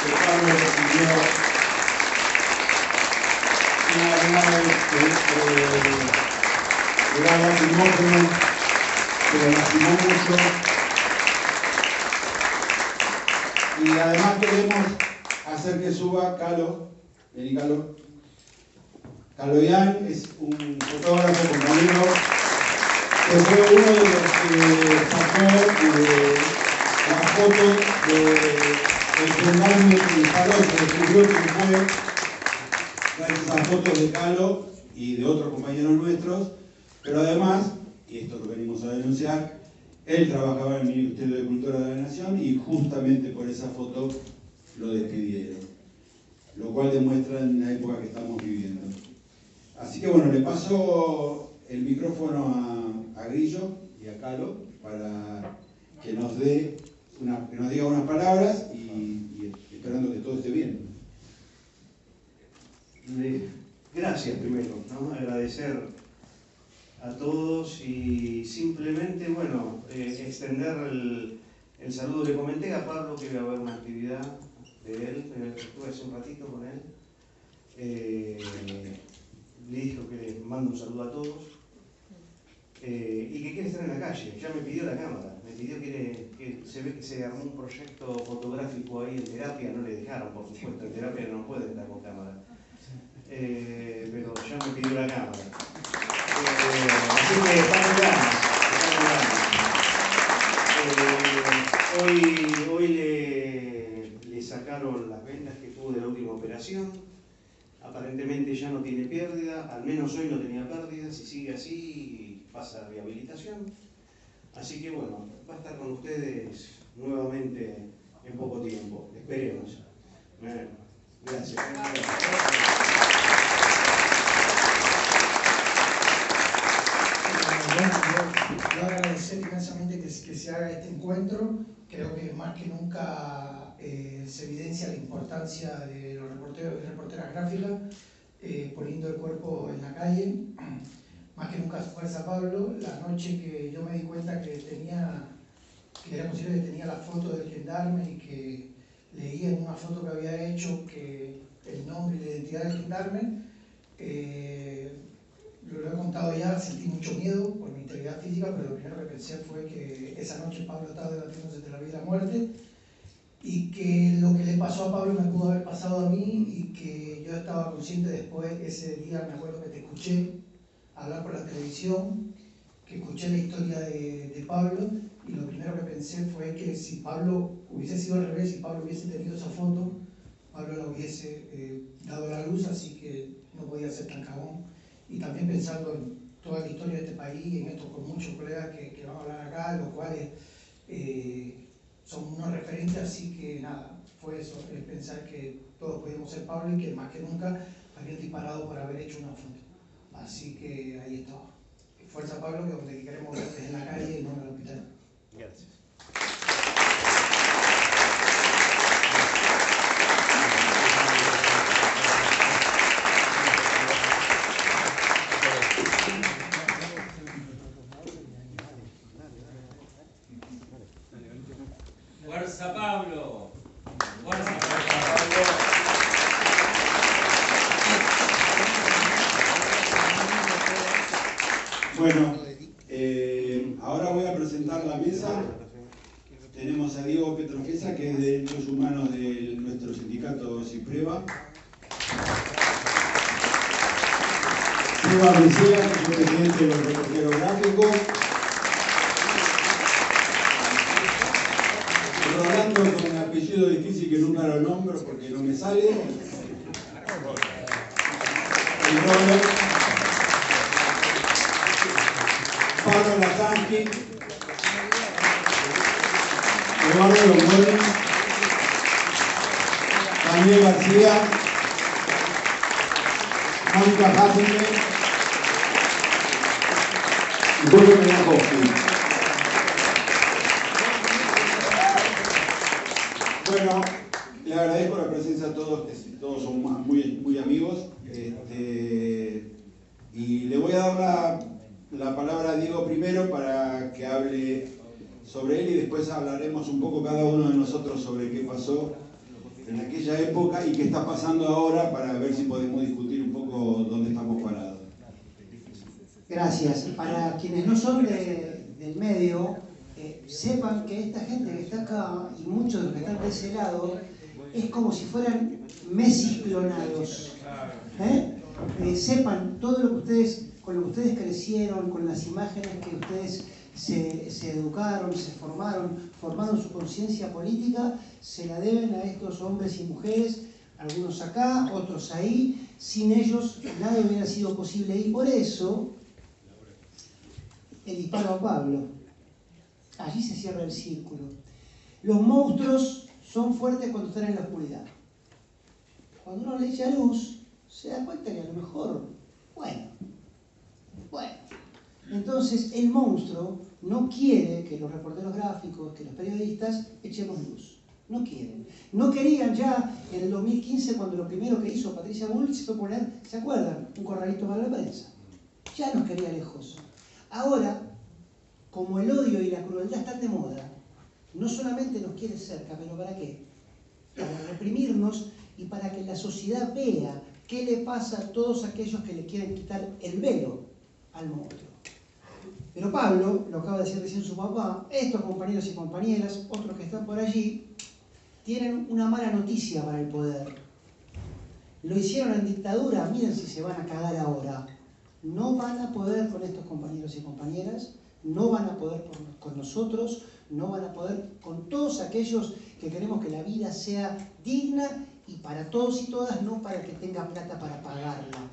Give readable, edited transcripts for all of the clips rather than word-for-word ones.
que Pablo recibió una grave lacrimógeno que lo lastimó mucho. Y además queremos hacer que suba Calo. Vení, Calo. Caloyan es un fotógrafo compañero que fue uno de los que sacó la foto del gendarme que disparó, que descubrió que fue gracias a fotos de Calo y de otros compañeros nuestros, pero además, y esto lo venimos a denunciar, él trabajaba en el Ministerio de Cultura de la Nación y justamente por esa foto lo despidieron, lo cual demuestra la época que estamos viviendo. Así que bueno, le paso el micrófono a Grillo y a Calo para que nos diga unas palabras y esperando que todo esté bien. Gracias primero, ¿no? Agradecer a todos y simplemente, bueno, extender el saludo. Le comenté a Pablo que iba a haber una actividad de él, estuve hace un ratito con él. Le dijo que les mando un saludo a todos y que quiere estar en la calle. Ya me pidió la cámara, me pidió que se ve que se armó un proyecto fotográfico ahí en terapia. No le dejaron, por supuesto, en terapia no pueden estar con cámara, pero ya me pidió la cámara. Así que están ganas. Hoy le sacaron las vendas que tuvo de la última operación. Aparentemente ya no tiene pérdida, al menos hoy no tenía pérdida. Si sigue así, pasa a rehabilitación. Así que bueno, va a estar con ustedes nuevamente en poco tiempo. Esperemos. Gracias. Yo agradecer inmensamente que se haga este encuentro. Creo que más que nunca se evidencia la importancia de los reporteros y reporteras gráficas poniendo el cuerpo en la calle. Más que nunca fuerza Pablo. La noche que yo me di cuenta que era posible que tenía la foto del gendarme y que leía en una foto que había hecho que el nombre y la identidad del gendarme, lo he contado ya, sentí mucho miedo por mi integridad física, pero lo primero que pensé fue que esa noche Pablo estaba debatiéndose entre la vida y la muerte y que lo que le pasó a Pablo me pudo haber pasado a mí y que yo estaba consciente después. Ese día me acuerdo que te escuché hablar por la televisión, que escuché la historia de Pablo y lo primero que pensé fue que si Pablo hubiese sido al revés, si Pablo hubiese tenido esa foto, Pablo la hubiese dado a la luz, así que no podía ser tan cagón. Y también pensando en toda la historia de este país y en esto con muchos colegas que van a hablar acá, los cuales son unos referentes, así que nada, fue eso, pensar que todos podíamos ser Pablo y que más que nunca habían disparado por haber hecho una foto. Así que ahí estaba. Fuerza Pablo, que donde queremos verte es en la calle y no en el hospital. Gracias. ¡Fuerza Pablo! ¡Fuerza Pablo! Bueno, ahora voy a presentar la mesa. Tenemos a Diego Petrofesa, que es de Derechos Humanos de nuestro sindicato CIPREVA. Eva Brecea, que es el presidente de los reporteros gráficos. Rolando, con un apellido difícil que nunca lo nombro porque no me sale. El Robert. Pablo Latanski. Eduardo Longoria. Daniel García. Mónica Hassender y Julio Menakovsky. Bueno, le agradezco la presencia a todos, que todos son muy amigos. Y le voy a dar la palabra a Diego primero para que hable sobre él y después hablaremos un poco cada uno de nosotros sobre qué pasó en aquella época y qué está pasando ahora para ver si podemos discutir un poco dónde estamos parados. Gracias. Para quienes no son del medio, sepan que esta gente que está acá y muchos de los que están de ese lado es como si fueran Messi clonados. Sepan todo lo que ustedes, con lo que ustedes crecieron, con las imágenes que ustedes se educaron, se formaron su conciencia política, se la deben a estos hombres y mujeres, algunos acá, otros ahí. Sin ellos nada hubiera sido posible y por eso el disparo a Pablo. Allí se cierra el círculo. Los monstruos son fuertes cuando están en la oscuridad. Cuando uno le echa luz, se da cuenta que a lo mejor, bueno. Entonces el monstruo no quiere que los reporteros gráficos, que los periodistas echemos luz. No quieren. No querían ya en el 2015 cuando lo primero que hizo Patricia Bullrich fue poner, ¿se acuerdan? Un corralito para la prensa. Ya nos quería lejos. Ahora, como el odio y la crueldad están de moda, no solamente nos quiere cerca, pero ¿para qué? Para reprimirnos y para que la sociedad vea qué le pasa a todos aquellos que le quieren quitar el velo al monstruo. Pero Pablo, lo acaba de decir recién su papá, estos compañeros y compañeras, otros que están por allí, tienen una mala noticia para el poder. Lo hicieron en dictadura, miren si se van a cagar ahora. No van a poder con estos compañeros y compañeras, no van a poder con nosotros, no van a poder con todos aquellos que queremos que la vida sea digna y para todos y todas, no para el que tenga plata para pagarla.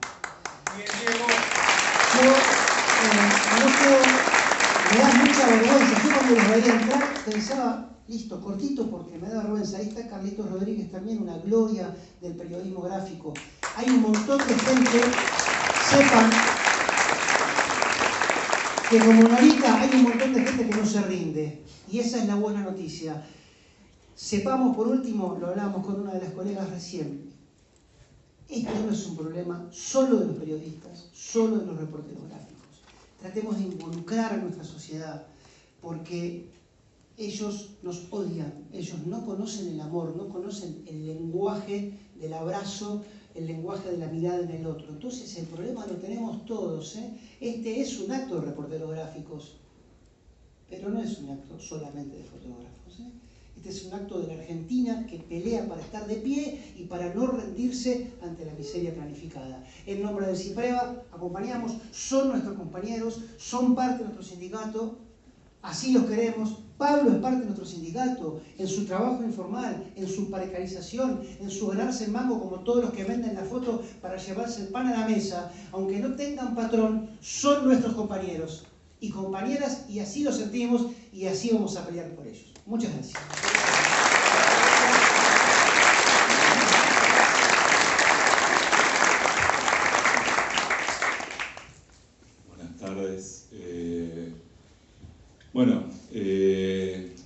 Me da mucha vergüenza. Yo cuando los veía entrar pensaba, listo, cortito porque me da vergüenza. Ahí está Carlitos Rodríguez también, una gloria del periodismo gráfico. Hay un montón de gente, sepan que como Norita hay un montón de gente que no se rinde. Y esa es la buena noticia. Sepamos, por último, lo hablábamos con una de las colegas recién, esto no es un problema solo de los periodistas, solo de los reporteros gráficos. Tratemos de involucrar a nuestra sociedad, porque ellos nos odian, ellos no conocen el amor, no conocen el lenguaje del abrazo, el lenguaje de la mirada en el otro. Entonces el problema lo tenemos todos. Este es un acto de reporteros gráficos, pero no es un acto solamente de fotógrafos. Este es un acto de la Argentina que pelea para estar de pie y para no rendirse ante la miseria planificada. En nombre del CIPREVA acompañamos, son nuestros compañeros, son parte de nuestro sindicato, así los queremos. Pablo es parte de nuestro sindicato, en su trabajo informal, en su precarización, en su ganarse el mango como todos los que venden la foto para llevarse el pan a la mesa. Aunque no tengan patrón, son nuestros compañeros y compañeras, y así lo sentimos y así vamos a pelear por ellos. Muchas gracias. Buenas tardes.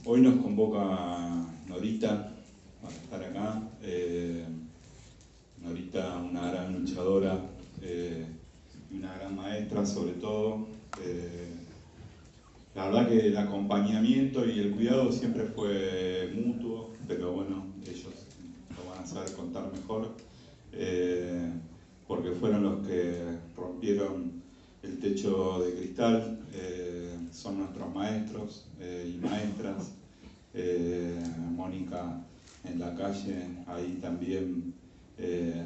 Hoy nos convoca Norita para estar acá. Norita, una gran luchadora y una gran maestra sobre todo. La verdad que el acompañamiento y el cuidado siempre fue mutuo, pero bueno, ellos lo van a saber contar mejor, porque fueron los que rompieron el techo de cristal, son nuestros maestros y maestras. Mónica en la calle, ahí también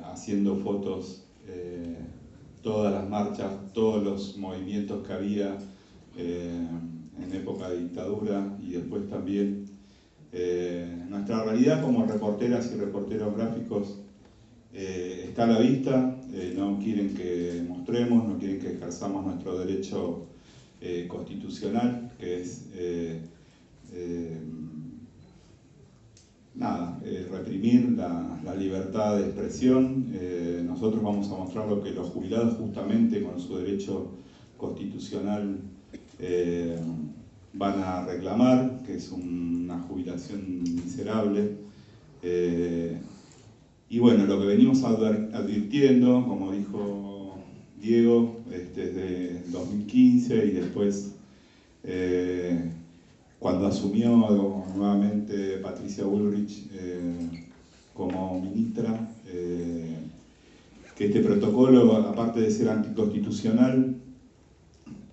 haciendo fotos, todas las marchas, todos los movimientos que había en época de dictadura, y después también nuestra realidad como reporteras y reporteros gráficos está a la vista. No quieren que mostremos, no quieren que ejerzamos nuestro derecho constitucional, que es reprimir la libertad de expresión. Nosotros vamos a mostrar lo que los jubilados, justamente con su derecho constitucional, van a reclamar, que es una jubilación miserable. Y bueno, lo que venimos advirtiendo, como dijo Diego, desde 2015 y después cuando asumió nuevamente Patricia Bullrich como ministra, que este protocolo, aparte de ser anticonstitucional,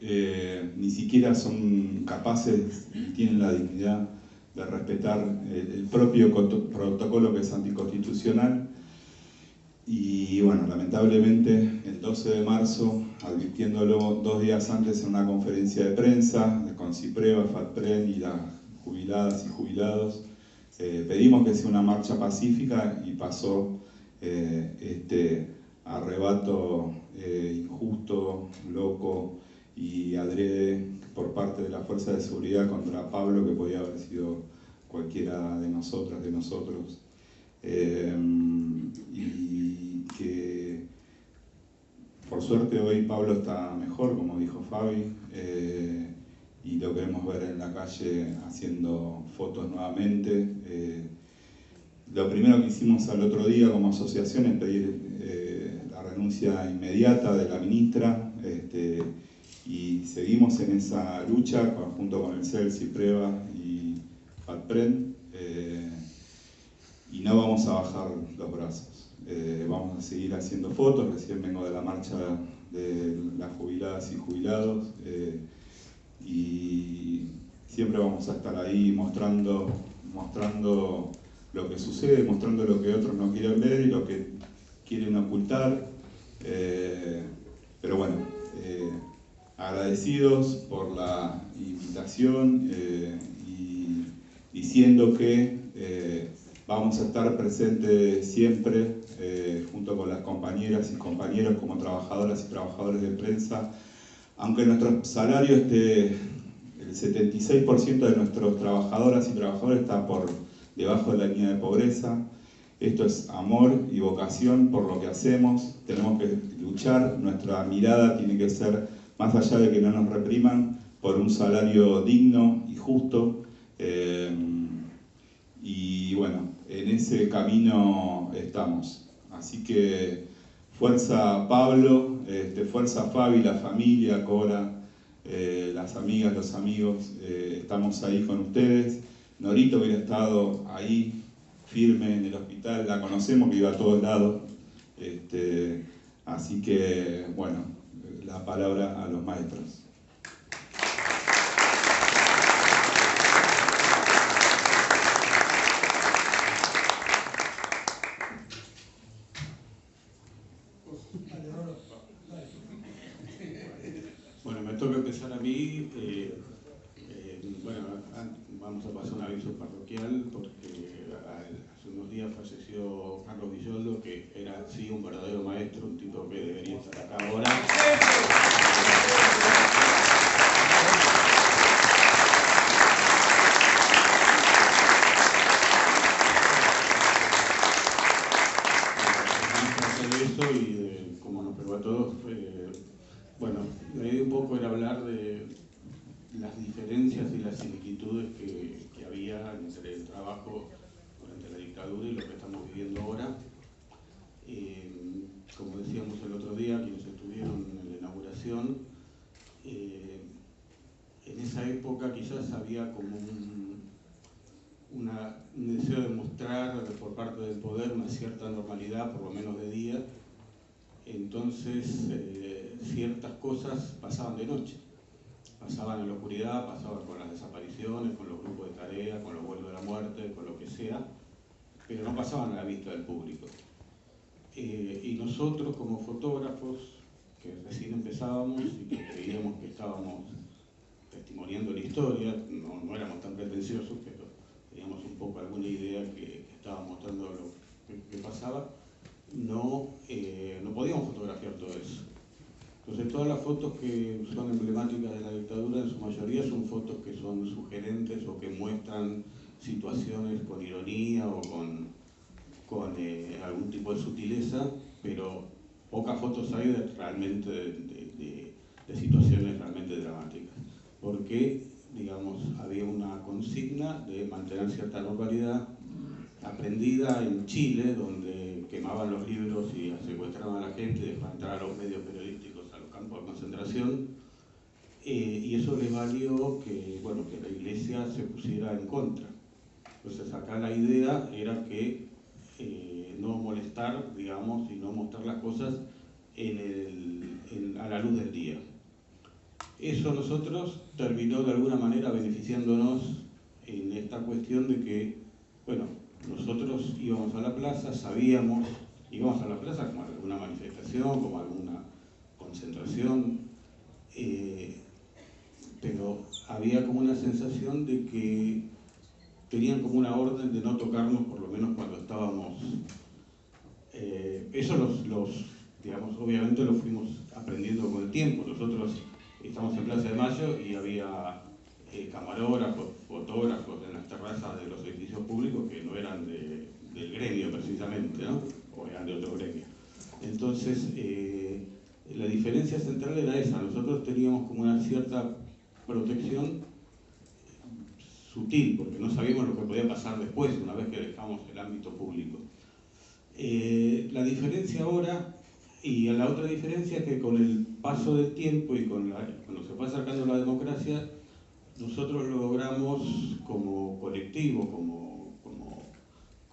ni siquiera son capaces ni tienen la dignidad de respetar el propio protocolo que es anticonstitucional. Y bueno, lamentablemente el 12 de marzo, advirtiéndolo 2 días antes en una conferencia de prensa con CIPREVA, FATPREN y las jubiladas y jubilados, pedimos que sea una marcha pacífica y pasó este arrebato injusto, loco y adrede por parte de la Fuerza de Seguridad contra Pablo, que podía haber sido cualquiera de nosotras, de nosotros. Y que por suerte hoy Pablo está mejor, como dijo Fabi, y lo queremos ver en la calle haciendo fotos nuevamente. Lo primero que hicimos al otro día como asociación es pedir la renuncia inmediata de la ministra, y seguimos en esa lucha junto con el CEL, CIPREVA y FATPREN, y no vamos a bajar los brazos. Vamos a seguir haciendo fotos. Recién vengo de la marcha de las jubiladas y jubilados, y siempre vamos a estar ahí mostrando lo que sucede, mostrando lo que otros no quieren ver y lo que quieren ocultar. Pero bueno, agradecidos por la invitación, y diciendo que vamos a estar presentes siempre junto con las compañeras y compañeros como trabajadoras y trabajadores de prensa. Aunque nuestro salario esté, el 76% de nuestros trabajadoras y trabajadores está por debajo de la línea de pobreza. Esto es amor y vocación por lo que hacemos. Tenemos que luchar, nuestra mirada tiene que ser, más allá de que no nos repriman, por un salario digno y justo. Y bueno, en ese camino estamos. Así que fuerza Pablo, fuerza Fabi, la familia, Cora, las amigas, los amigos, estamos ahí con ustedes. Norita hubiera estado ahí firme en el hospital, la conocemos, que iba a todos lados. Así que, bueno, la palabra a los maestros. Bueno, me toca empezar a mí. Bueno, vamos a pasar un aviso parroquial porque hace unos días falleció Carlos Villoldo, que era sí un verdadero maestro, un tipo que debería estar acá ahora. Eso y como nos pegó a todos, bueno, la idea un poco era hablar de las diferencias y las similitudes que había entre el trabajo durante la dictadura y lo que estamos viviendo ahora. Como decíamos el otro día, quienes estuvieron en la inauguración, en esa época quizás había como un deseo de mostrar por parte del poder una cierta normalidad, por lo menos de día. Entonces ciertas cosas pasaban de noche, pasaban en la oscuridad, pasaban con las desapariciones, con los grupos de tarea, con los vuelos de la muerte, con lo que sea, pero no pasaban a la vista del público. Y nosotros como fotógrafos, que recién empezábamos y que creíamos que estábamos testimoniando la historia, no éramos tan pretenciosos, pero teníamos un poco alguna idea que estaba mostrando lo que pasaba, no podíamos fotografiar todo eso. Entonces todas las fotos que son emblemáticas de la dictadura en su mayoría son fotos que son sugerentes o que muestran situaciones con ironía o con algún tipo de sutileza, pero pocas fotos hay realmente de situaciones realmente dramáticas. Porque, digamos, había una consigna de mantener cierta normalidad aprendida en Chile, donde quemaban los libros y secuestraban a la gente y dejaban entrar a los medios periodísticos a los campos de concentración, y eso le valió que la iglesia se pusiera en contra. Entonces acá la idea era que estar, digamos, y no mostrar las cosas a la luz del día. Eso a nosotros terminó de alguna manera beneficiándonos en esta cuestión de que, bueno, nosotros íbamos a la plaza, sabíamos, íbamos a la plaza como a alguna manifestación, como a alguna concentración, pero había como una sensación de que tenían como una orden de no tocarnos, por lo menos cuando estábamos. Eso digamos, obviamente lo fuimos aprendiendo con el tiempo. Nosotros estamos en Plaza de Mayo y había camarógrafos, fotógrafos en las terrazas de los edificios públicos que no eran del gremio precisamente, ¿no? O eran de otro gremio. Entonces, la diferencia central era esa. Nosotros teníamos como una cierta protección sutil, porque no sabíamos lo que podía pasar después, una vez que dejamos el ámbito público. La diferencia ahora, y la otra diferencia es que con el paso del tiempo y cuando se fue acercando la democracia, nosotros logramos como colectivo,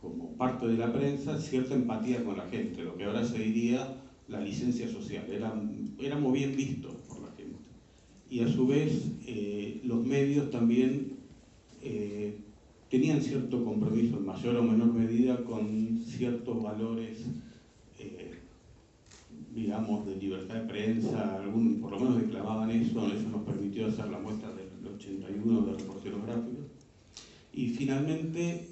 como parte de la prensa, cierta empatía con la gente, lo que ahora se diría la licencia social. Éramos bien vistos por la gente. Y a su vez, los medios también tenían cierto compromiso, en mayor o menor medida, con ciertos valores, digamos, de libertad de prensa, por lo menos declamaban eso nos permitió hacer la muestra del 81 de reporteros gráficos. Y finalmente,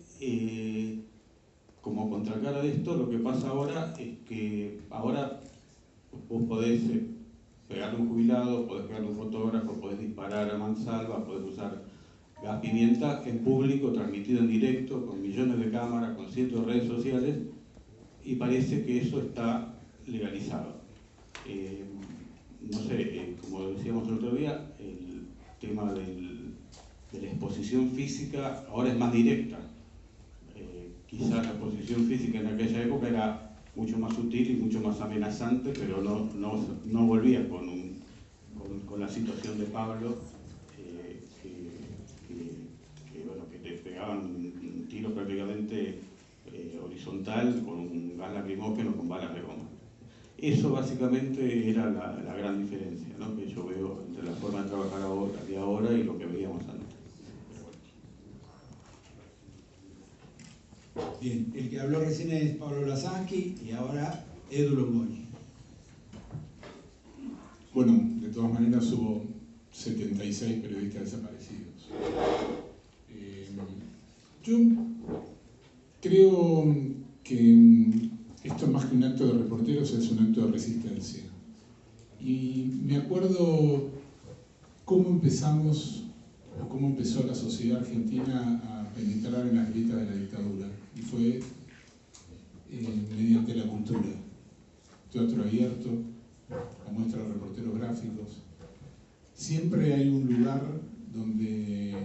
como contracara de esto, lo que pasa ahora es que ahora vos podés pegarle a un jubilado, podés pegarle a un fotógrafo, podés disparar a mansalva, podés usar gas pimienta en público, transmitido en directo, con millones de cámaras, con cientos de redes sociales, y parece que eso está legalizado. No sé, como decíamos el otro día, el tema de la exposición física ahora es más directa. Quizás la exposición física en aquella época era mucho más sutil y mucho más amenazante, pero no volvía con la situación de Pablo, que te pegaban un tiro prácticamente horizontal con un gas lacrimógeno con balas de goma. Eso básicamente era la gran diferencia, ¿no?, que yo veo entre la forma de trabajar de ahora y lo que veíamos antes. Bien, el que habló recién es Pablo Lasansky y ahora Edu Longoñi. Bueno, de todas maneras hubo 76 periodistas desaparecidos. Yo creo que esto más que un acto de reporteros es un acto de resistencia. Y me acuerdo cómo empezamos, o cómo empezó la sociedad argentina a penetrar en las grietas de la dictadura. Y fue mediante la cultura. Teatro abierto, la muestra de reporteros gráficos. Siempre hay un lugar donde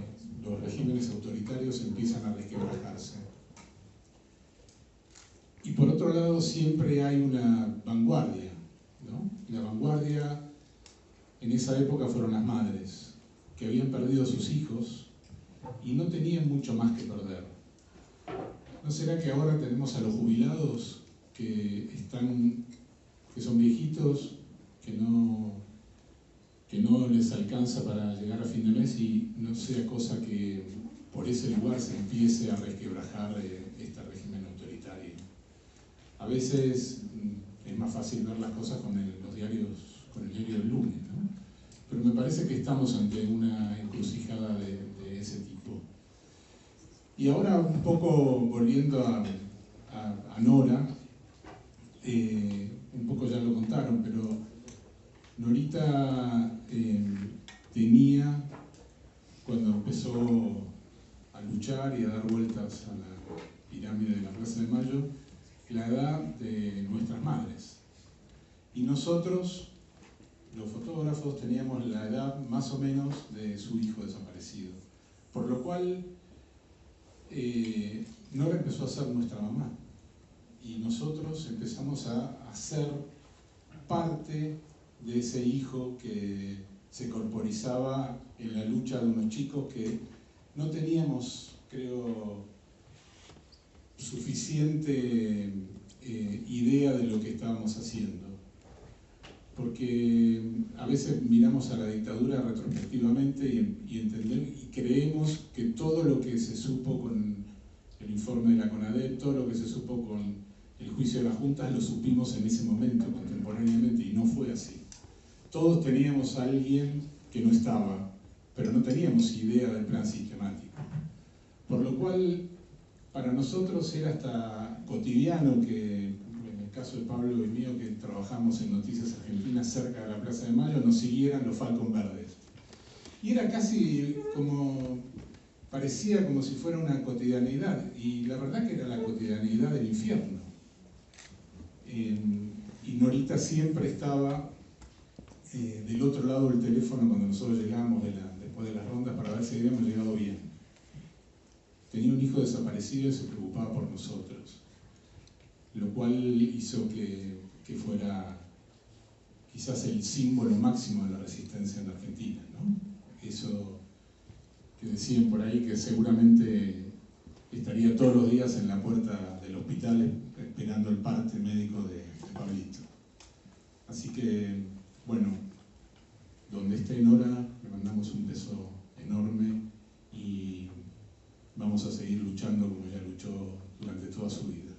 los regímenes autoritarios empiezan a resquebrajarse. Y por otro lado siempre hay una vanguardia, ¿no? La vanguardia en esa época fueron las madres, que habían perdido a sus hijos y no tenían mucho más que perder. ¿No será que ahora tenemos a los jubilados que son viejitos, que no les alcanza para llegar a fin de mes y no sea cosa que por ese lugar se empiece a resquebrajar este régimen autoritario? A veces es más fácil ver las cosas con el diario del lunes, ¿no? Pero me parece que estamos ante una encrucijada de ese tipo. Y ahora un poco volviendo a Nora, un poco ya lo contaron, pero Norita tenía, cuando empezó a luchar y a dar vueltas a la pirámide de la Plaza de Mayo, la edad de nuestras madres. Y nosotros, los fotógrafos, teníamos la edad más o menos de su hijo desaparecido. Por lo cual, Nora empezó a ser nuestra mamá. Y nosotros empezamos a ser parte de ese hijo que se corporizaba en la lucha de unos chicos que no teníamos, creo, suficiente idea de lo que estábamos haciendo. Porque a veces miramos a la dictadura retrospectivamente y creemos que todo lo que se supo con el informe de la CONADEP, todo lo que se supo con el juicio de las juntas, lo supimos en ese momento, contemporáneamente, y no fue así. Todos teníamos a alguien que no estaba, pero no teníamos idea del plan sistemático. Por lo cual, para nosotros era hasta cotidiano que, en el caso de Pablo y mío, que trabajamos en Noticias Argentinas cerca de la Plaza de Mayo, nos siguieran los Falcon Verdes. Y era casi como, parecía como si fuera una cotidianidad, y la verdad que era la cotidianidad del infierno. Y Norita siempre estaba del otro lado del teléfono cuando nosotros llegamos después de las rondas para ver si habíamos llegado bien. Tenía un hijo desaparecido y se preocupaba por nosotros, lo cual hizo que fuera quizás el símbolo máximo de la resistencia en la Argentina, ¿no? Eso que decían por ahí, que seguramente estaría todos los días en la puerta del hospital esperando el parte médico de Pablito. Así que, bueno, donde esté Nora, le mandamos un beso enorme y vamos a seguir luchando como ella luchó durante toda su vida.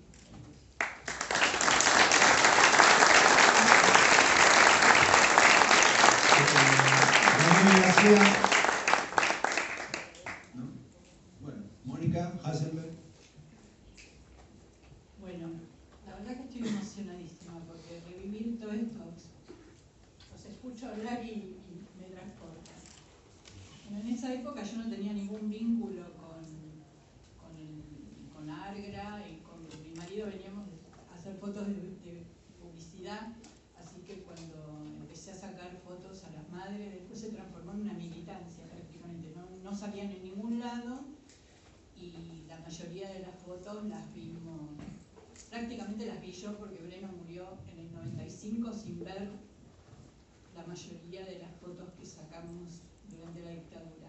Gracias. Bueno, Mónica Hasselberg. Bueno, la verdad que estoy emocionadísima porque revivir todo esto, los escucho hablar y me transporta. Bueno, en esa época yo no tenía ningún vínculo con Argra, y con mi marido veníamos a hacer fotos de publicidad, así que cuando empecé a sacar fotos a las madres, después se transformó en una militancia prácticamente, no salían en ningún lado y la mayoría de las fotos las vimos, prácticamente las vi yo porque Breno murió en el 95 sin ver la mayoría de las fotos que sacamos durante la dictadura.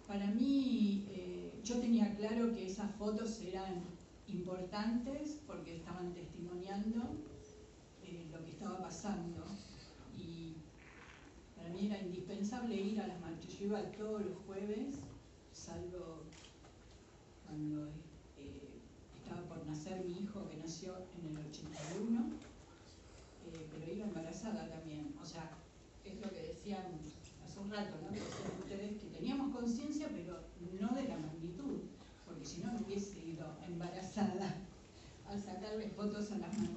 Para mí, yo tenía claro que esas fotos eran importantes porque estaban testimoniando lo que estaba pasando, y para mí era indispensable ir a las marchas. Yo iba todos los jueves, salvo cuando estaba por nacer mi hijo, que nació en el 81, pero iba embarazada también. O sea, es lo que decían hace un rato, ¿no? Que decían ustedes que teníamos conciencia, pero no de la magnitud, porque si no, no hubiese ido embarazada a sacarle fotos a las madres.